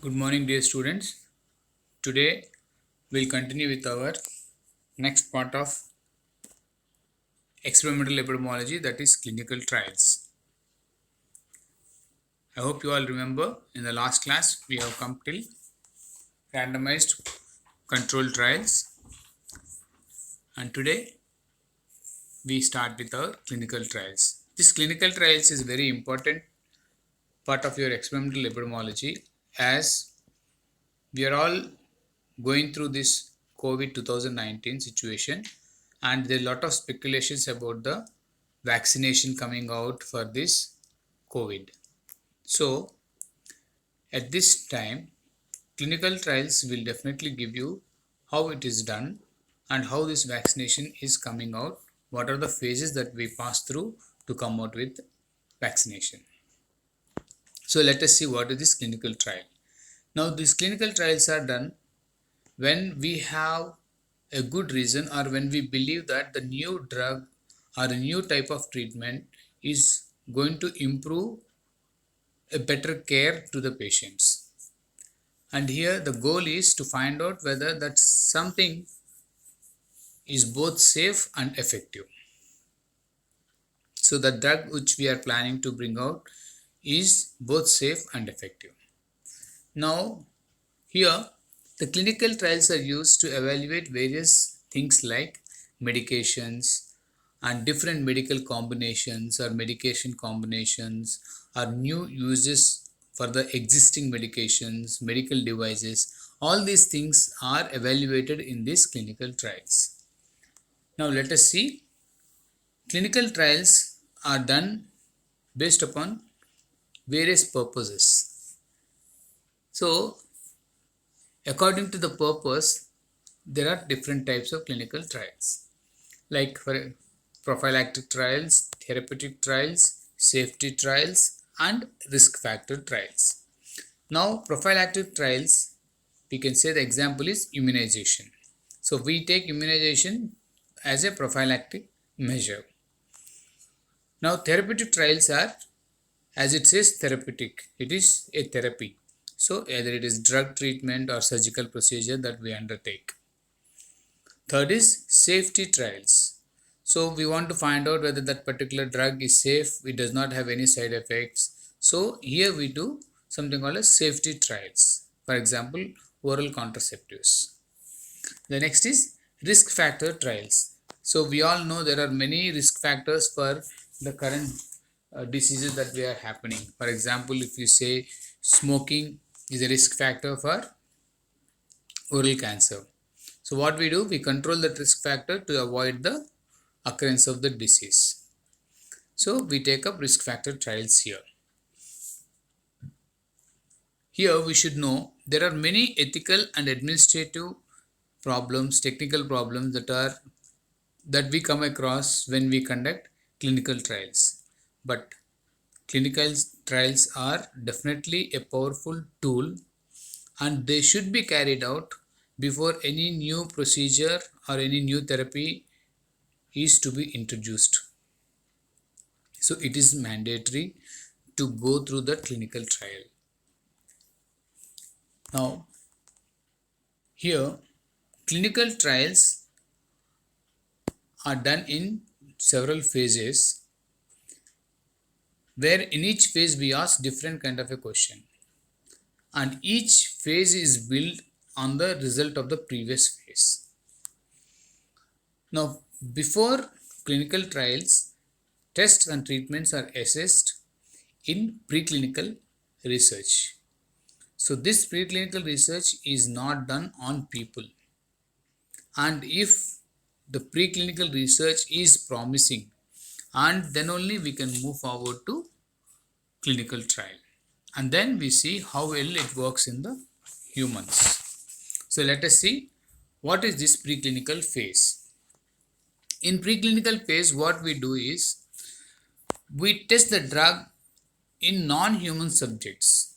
Good morning, dear students. Today we'll continue with our next part of experimental epidemiology, that is clinical trials. I hope you all remember in the last class we have come till randomized controlled trials, and today we start with our clinical trials. This clinical trials is a very important part of your experimental epidemiology, as we are all going through this COVID 2019 situation, and there are a lot of speculations about the vaccination coming out for this COVID. So, at this time, clinical trials will definitely give you how it is done and how this vaccination is coming out, what are the phases that we pass through to come out with vaccination. So, let us see what is this clinical trial. Now, these clinical trials are done when we have a good reason, or when we believe that the new drug or a new type of treatment is going to improve a better care to the patients. And here the goal is to find out whether that something is both safe and effective. So the drug which we are planning to bring out is both safe and effective. Now here the clinical trials are used to evaluate various things like medications and different medical combinations or medication combinations, or new uses for the existing medications, medical devices. All these things are evaluated in these clinical trials. Now let us see. Clinical trials are done based upon various purposes. So according to the purpose, there are different types of clinical trials, like for prophylactic trials, therapeutic trials, safety trials, and risk factor trials. Now, prophylactic trials, we can say the example is immunization. So, we take immunization as a prophylactic measure. Now, therapeutic trials are, as it says, therapeutic, it is a therapy. So, either it is drug treatment or surgical procedure that we undertake. Third is safety trials. So we want to find out whether that particular drug is safe, it does not have any side effects. So here we do something called as safety trials. For example, oral contraceptives. The next is risk factor trials. So we all know there are many risk factors for the current diseases that we are happening. For example, if you say smoking is a risk factor for oral cancer. So what we do, we control that risk factor to avoid the occurrence of the disease. So we take up risk factor trials here. Here we should know there are many ethical and administrative problems, technical problems that we come across when we conduct clinical trials. But clinical trials are definitely a powerful tool, and they should be carried out before any new procedure or any new therapy is to be introduced. So it is mandatory to go through the clinical trial. Now, here clinical trials are done in several phases, where in each phase we ask different kind of a question, and each phase is built on the result of the previous phase. Now, before clinical trials, tests and treatments are assessed in preclinical research. So this preclinical research is not done on people, and if the preclinical research is promising, and then only we can move forward to clinical trial, and then we see how well it works in the humans. So let us see what is this preclinical phase. In preclinical phase, what we do is we test the drug in non-human subjects,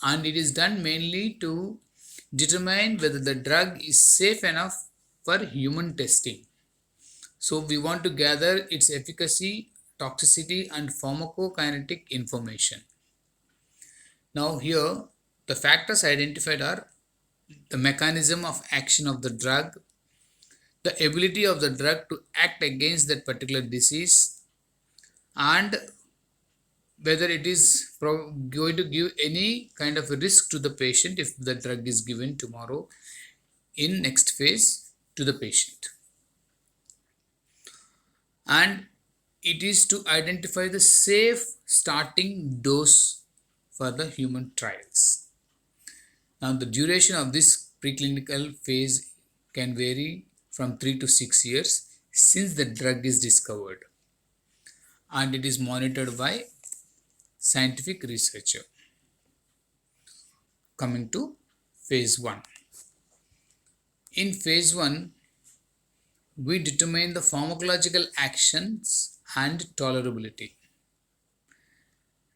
and it is done mainly to determine whether the drug is safe enough for human testing. So we want to gather its efficacy, toxicity, and pharmacokinetic information. Now here the factors identified are the mechanism of action of the drug, the ability of the drug to act against that particular disease, and whether it is going to give any kind of a risk to the patient if the drug is given tomorrow in next phase to the patient. And it is to identify the safe starting dose for the human trials. Now the duration of this preclinical phase can vary from 3 to 6 years since the drug is discovered, and it is monitored by scientific researcher. Coming to phase 1. In phase 1, we determine the pharmacological actions and tolerability.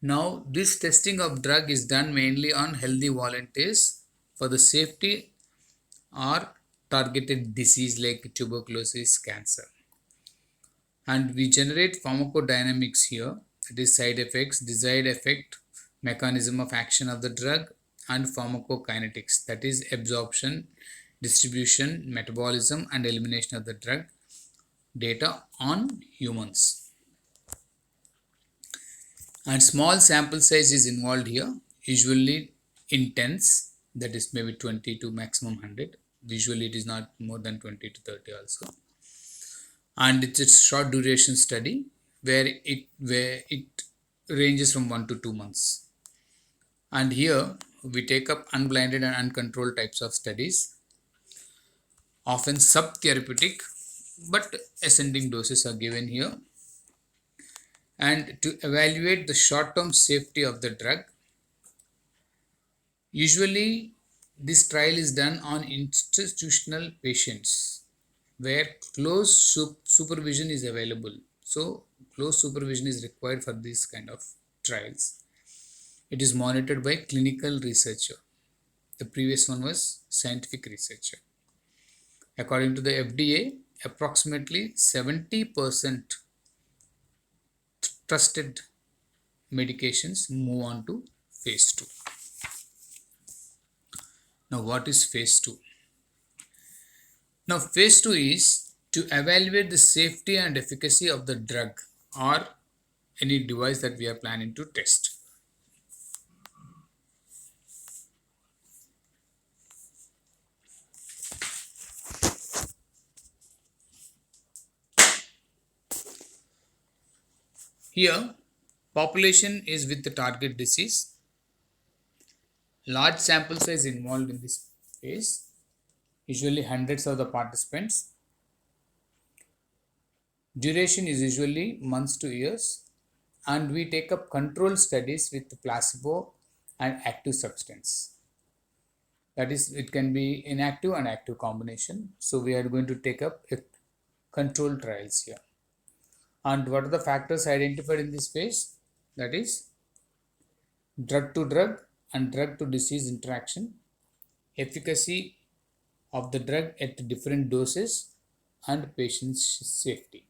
Now, this testing of drug is done mainly on healthy volunteers for the safety or targeted disease like tuberculosis, cancer. And we generate pharmacodynamics here, that is side effects, desired effect, mechanism of action of the drug, and pharmacokinetics, that is absorption, distribution, metabolism, and elimination of the drug data on humans. And small sample size is involved here, usually intense, that is maybe 20 to maximum 100. Usually it is not more than 20 to 30 also. And it's a short duration study where it ranges from 1 to 2 months. And here we take up unblinded and uncontrolled types of studies, often subtherapeutic, but ascending doses are given here. And to evaluate the short-term safety of the drug, usually this trial is done on institutional patients where close supervision is available. So close supervision is required for this kind of trials. It is monitored by clinical researcher. The previous one was scientific researcher. According to the FDA, approximately 70% trusted medications move on to phase 2. Now what is phase 2? Now phase 2 is to evaluate the safety and efficacy of the drug or any device that we are planning to test. Here, population is with the target disease. Large sample size involved in this phase, usually hundreds of the participants. Duration is usually months to years, and we take up control studies with the placebo and active substance. That is, it can be inactive and active combination. So we are going to take up control trials here. And what are the factors identified in this phase? That is drug to drug and drug to disease interaction, efficacy of the drug at different doses, and patient safety.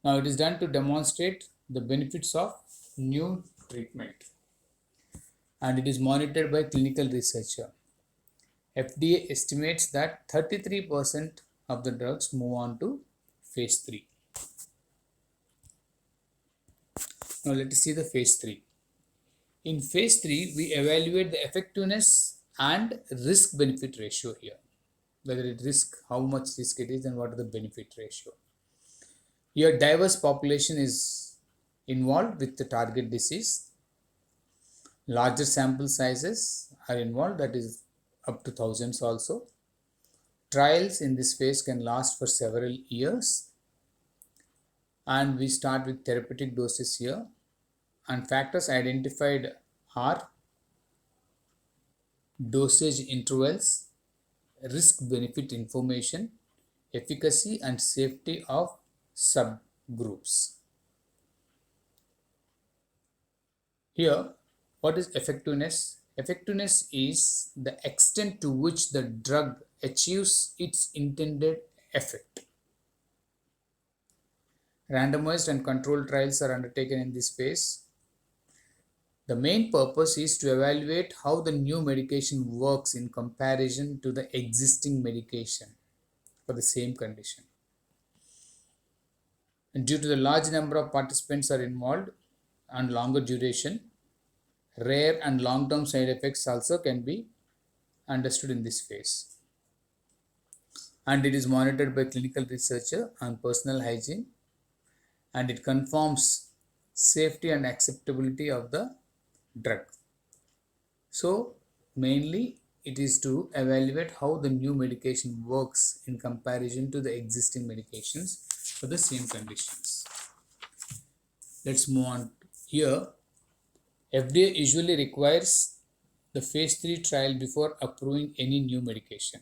Now it is done to demonstrate the benefits of new treatment, and it is monitored by clinical researcher. FDA estimates that 33% of the drugs move on to phase 3. Now let us see the phase 3. In phase 3, we evaluate the effectiveness and risk benefit ratio here. Whether it risk, how much risk it is, and what are the benefit ratio. Here diverse population is involved with the target disease. Larger sample sizes are involved, that is up to thousands also. Trials in this phase can last for several years. And we start with therapeutic doses here. And factors identified are dosage intervals, risk benefit information, efficacy and safety of subgroups. Here, what is effectiveness? Effectiveness is the extent to which the drug achieves its intended effect. Randomized and controlled trials are undertaken in this phase. The main purpose is to evaluate how the new medication works in comparison to the existing medication for the same condition. And due to the large number of participants are involved and longer duration, rare and long-term side effects also can be understood in this phase. And it is monitored by clinical researcher on personal hygiene, and it confirms safety and acceptability of the drug. So mainly it is to evaluate how the new medication works in comparison to the existing medications for the same conditions. Let's move on here. FDA usually requires the phase 3 trial before approving any new medication.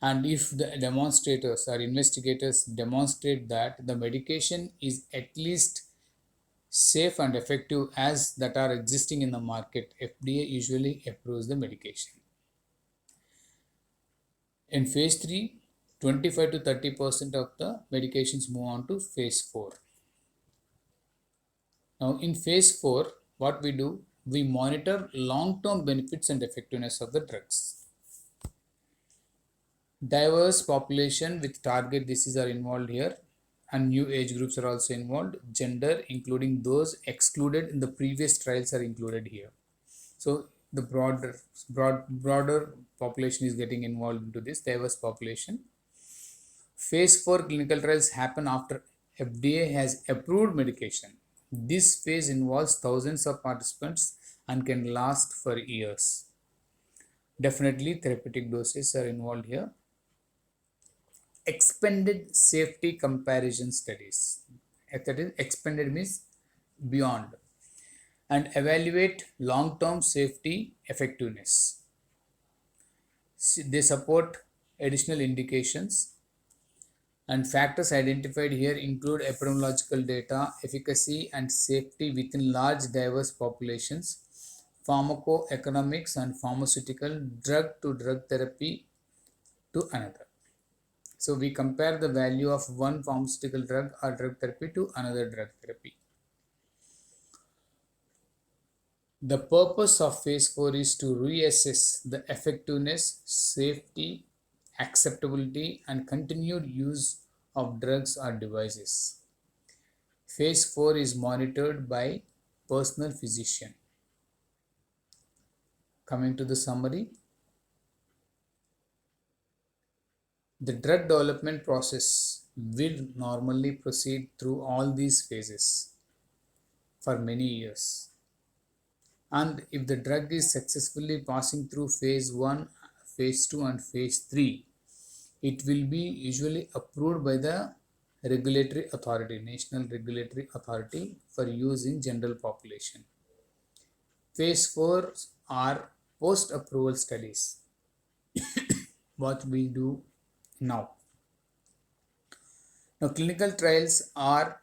And if the demonstrators or investigators demonstrate that the medication is at least safe and effective as that are existing in the market, FDA usually approves the medication. In phase 3, 25 to 30% of the medications move on to phase 4. Now in phase 4, what we do, we monitor long-term benefits and effectiveness of the drugs. Diverse population with target disease are involved here, and new age groups are also involved. Gender, including those excluded in the previous trials, are included here. So the broader population is getting involved into this diverse population. Phase 4 clinical trials happen after FDA has approved medication. This phase involves thousands of participants and can last for years. Definitely therapeutic doses are involved here. Expanded safety comparison studies. That is, expanded means beyond, and evaluate long-term safety effectiveness. They support additional indications, and factors identified here include epidemiological data, efficacy and safety within large diverse populations, pharmacoeconomics and pharmaceutical, drug to drug therapy to another. So we compare the value of one pharmaceutical drug or drug therapy to another drug therapy. The purpose of phase 4 is to reassess the effectiveness, safety, acceptability, and continued use of drugs or devices. Phase 4 is monitored by personal physician. Coming to the summary, the drug development process will normally proceed through all these phases for many years. And if the drug is successfully passing through phase 1, phase 2 and phase 3, it will be usually approved by the regulatory authority, national regulatory authority, for use in general population. Phase 4 are post-approval studies, what we do now. Now clinical trials are,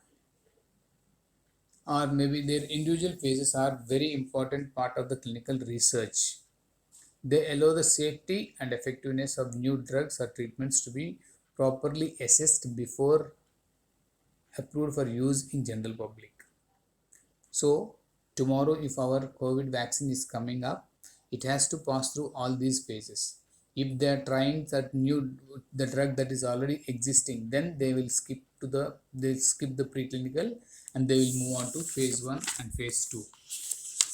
or maybe their individual phases, are very important part of the clinical research. They allow the safety and effectiveness of new drugs or treatments to be properly assessed before approved for use in general public. So tomorrow, if our COVID vaccine is coming up, it has to pass through all these phases. If they are trying the drug that is already existing, then they will skip the preclinical and they will move on to phase 1 and phase 2.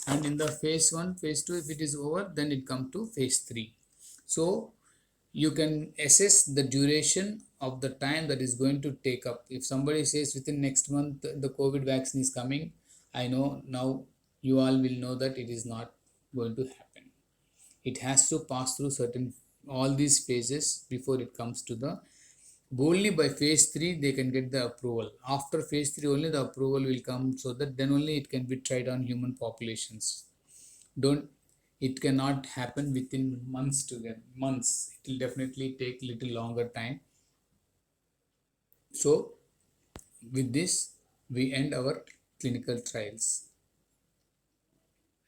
And in the phase 1, phase 2, if it is over, then it comes to phase 3. So you can assess the duration of the time that is going to take up. If somebody says within next month the COVID vaccine is coming, I know now you all will know that it is not going to happen. It has to pass through all these phases before it comes to the, only by phase 3 they can get the approval. After phase 3 only the approval will come, so that then only it can be tried on human populations. It cannot happen within months. It will definitely take little longer time. So with this we end our clinical trials.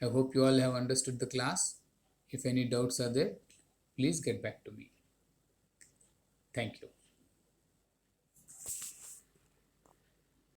I hope you all have understood the class. If any doubts are there, please get back to me. Thank you.